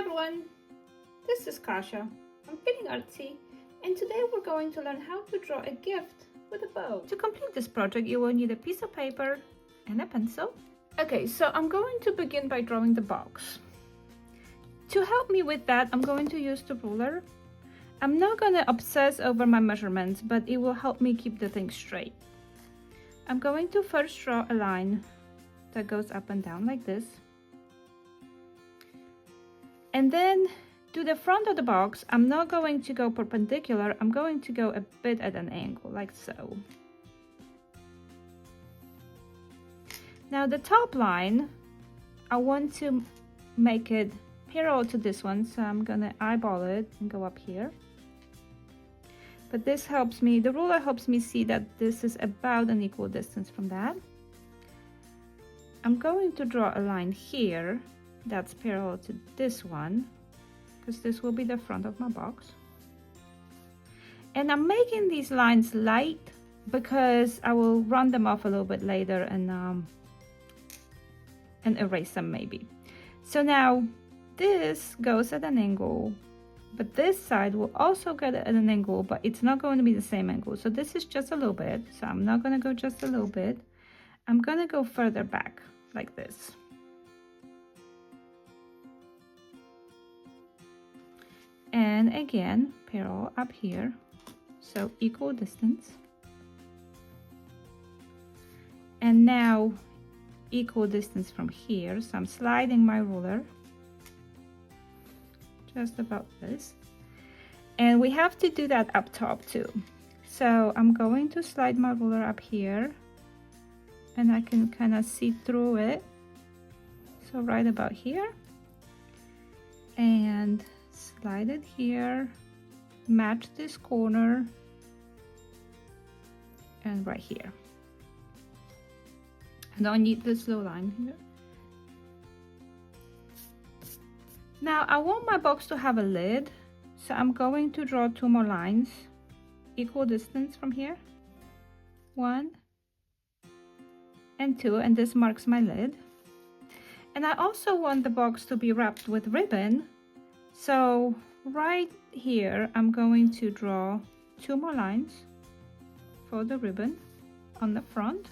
everyone, this is Kasia. I'm feeling artsy, and today we're going to learn how to draw a gift with a bow. To complete this project, you will need a piece of paper and a pencil. Okay, so I'm going to begin by drawing the box. To help me with that, I'm going to use the ruler. I'm not going to obsess over my measurements, but it will help me keep the thing straight. I'm going to first draw a line that goes up and down like this. And then to the front of the box, I'm not going to go perpendicular, I'm going to go a bit at an angle, like so. Now the top line, I want to make it parallel to this one, so I'm gonna eyeball it and go up here. But this helps me, the ruler helps me see that this is about an equal distance from that. I'm going to draw a line here that's parallel to this one, because this will be the front of my box. And I'm making these lines light because I will run them off a little bit later and erase them maybe. So now this goes at an angle, but this side will also get at an angle, but it's not going to be the same angle. So this is just a little bit, so I'm not going to go just a little bit. I'm going to go further back like this. And again, parallel up here, so equal distance. And now equal distance from here, so I'm sliding my ruler just about this. And we have to do that up top too. So I'm going to slide my ruler up here, and I can kind of see through it. So right about here. And slide it here, match this corner, and right here. I don't need this little line here. Now I want my box to have a lid, so I'm going to draw two more lines, equal distance from here, 1 and 2, and this marks my lid. And I also want the box to be wrapped with ribbon. So right here, I'm going to draw two more lines for the ribbon on the front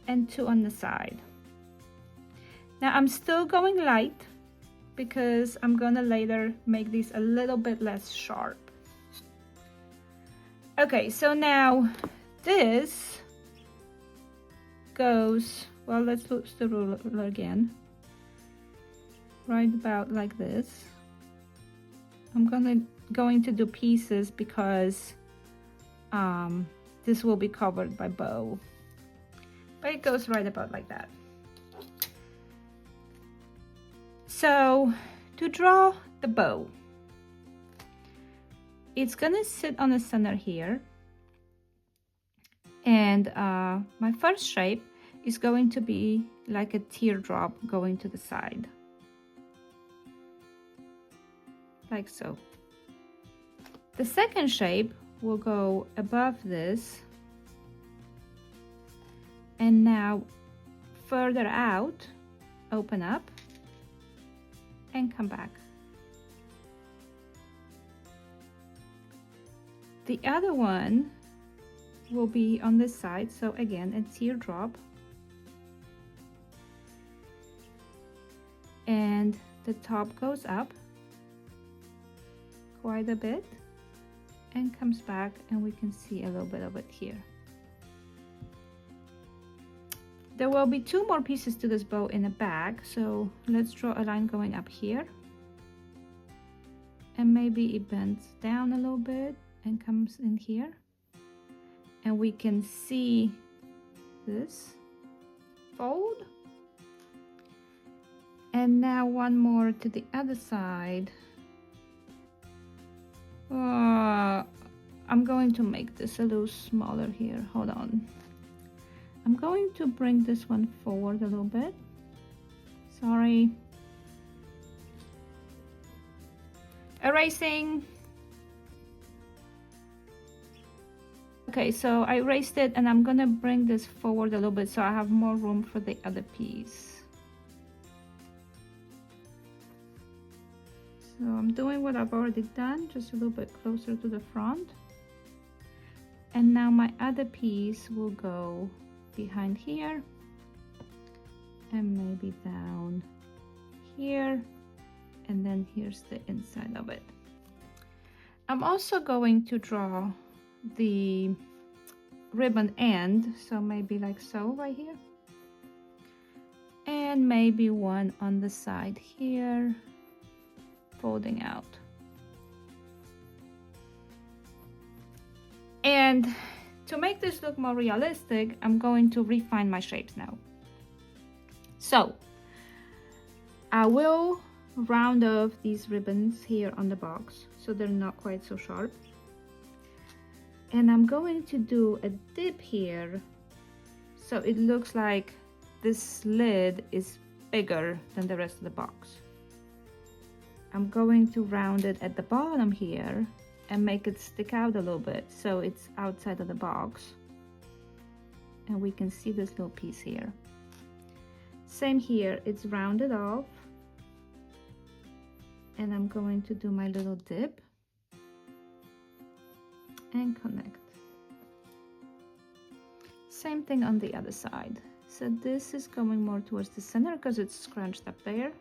and two on the side. Now I'm still going light because I'm gonna later make these a little bit less sharp. Okay, so now this goes, well, let's lose the ruler again, right about like this. I'm going to do pieces because this will be covered by bow, but it goes right about like that. So to draw the bow, it's gonna sit on the center here, and my first shape is going to be like a teardrop going to the side, like so. The second shape will go above this, and now further out, open up and come back. The other one will be on this side, so again a teardrop, and the top goes up quite a bit and comes back, and we can see a little bit of it here. There will be two more pieces to this bow in the back, so let's draw a line going up here, and maybe it bends down a little bit and comes in here, and we can see this fold. And now one more to the other side. I'm going to make this a little smaller here. Hold on. I'm going to bring this one forward a little bit. Sorry. Erasing. Okay, so I erased it, and I'm gonna bring this forward a little bit so I have more room for the other piece. So I'm doing what I've already done, just a little bit closer to the front. And now my other piece will go behind here and maybe down here, and then here's the inside of it. I'm also going to draw the ribbon end, so maybe like so right here, and maybe one on the side here, folding out. And to make this look more realistic, I'm going to refine my shapes now. So I will round off these ribbons here on the box so they're not quite so sharp. And I'm going to do a dip here so it looks like this lid is bigger than the rest of the box. I'm going to round it at the bottom here and make it stick out a little bit so it's outside of the box. And we can see this little piece here. Same here, it's rounded off. And I'm going to do my little dip and connect. Same thing on the other side. So this is going more towards the center because it's scrunched up there.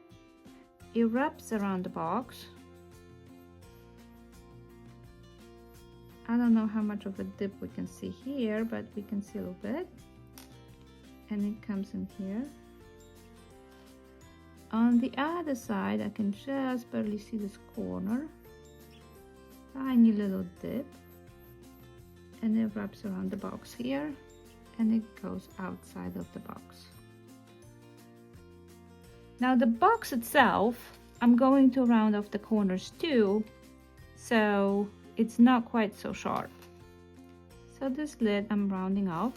It wraps around the box. I don't know how much of a dip we can see here, but we can see a little bit. And it comes in here. On the other side, I can just barely see this corner. Tiny little dip. And it wraps around the box here. And it goes outside of the box. Now the box itself, I'm going to round off the corners too, so it's not quite so sharp. So this lid I'm rounding off.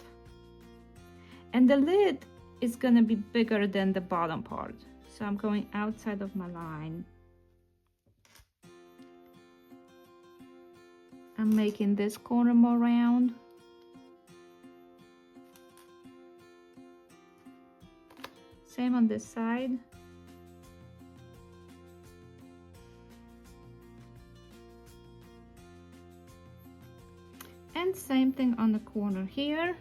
And the lid is gonna be bigger than the bottom part. So I'm going outside of my line. I'm making this corner more round. Same on this side. And same thing on the corner here.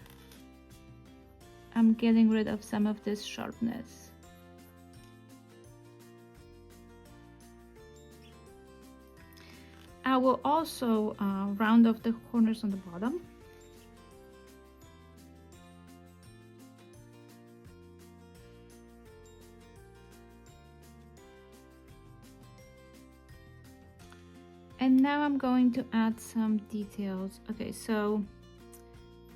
I'm getting rid of some of this sharpness. I will also round off the corners on the bottom. And now I'm going to add some details. Okay, so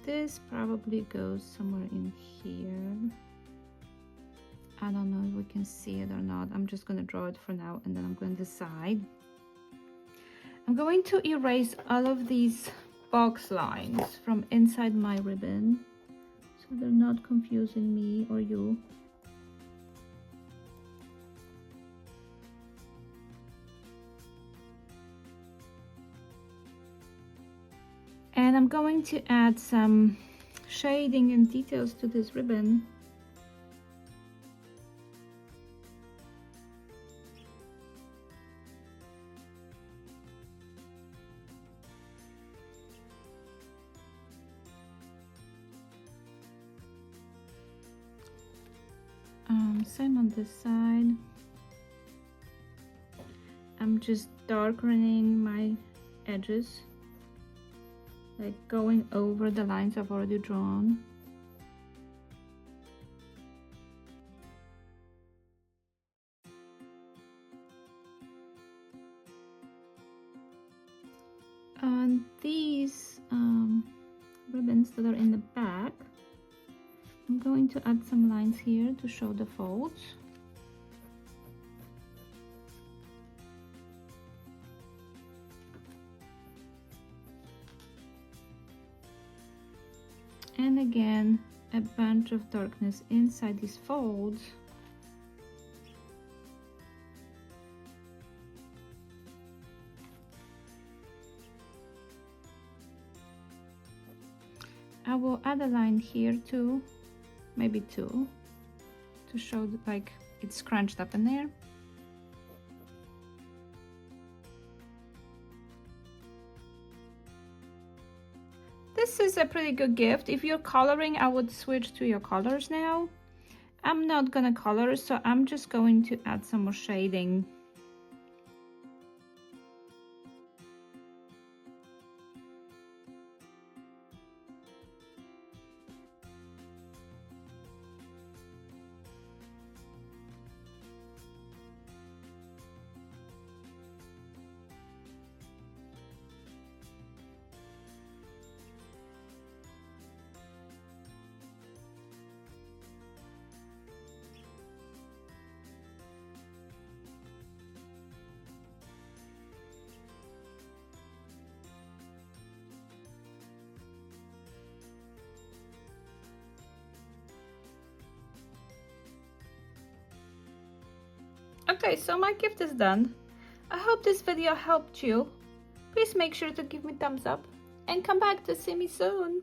this probably goes somewhere in here. I don't know if we can see it or not. I'm just going to draw it for now and then I'm going to decide. I'm going to erase all of these box lines from inside my ribbon so they're not confusing me or you. And I'm going to add some shading and details to this ribbon. Same on this side. I'm just darkening my edges, like going over the lines I've already drawn. And these ribbons that are in the back, I'm going to add some lines here to show the folds. And again, a bunch of darkness inside these folds. I will add a line here too. Maybe two, to show that like it's scrunched up in there. this is a pretty good gift. If you're coloring, I would switch to your colors now. I'm not gonna color, so I'm just going to add some more shading. Okay, so my gift is done. I hope this video helped you. Please make sure to give me thumbs up and come back to see me soon.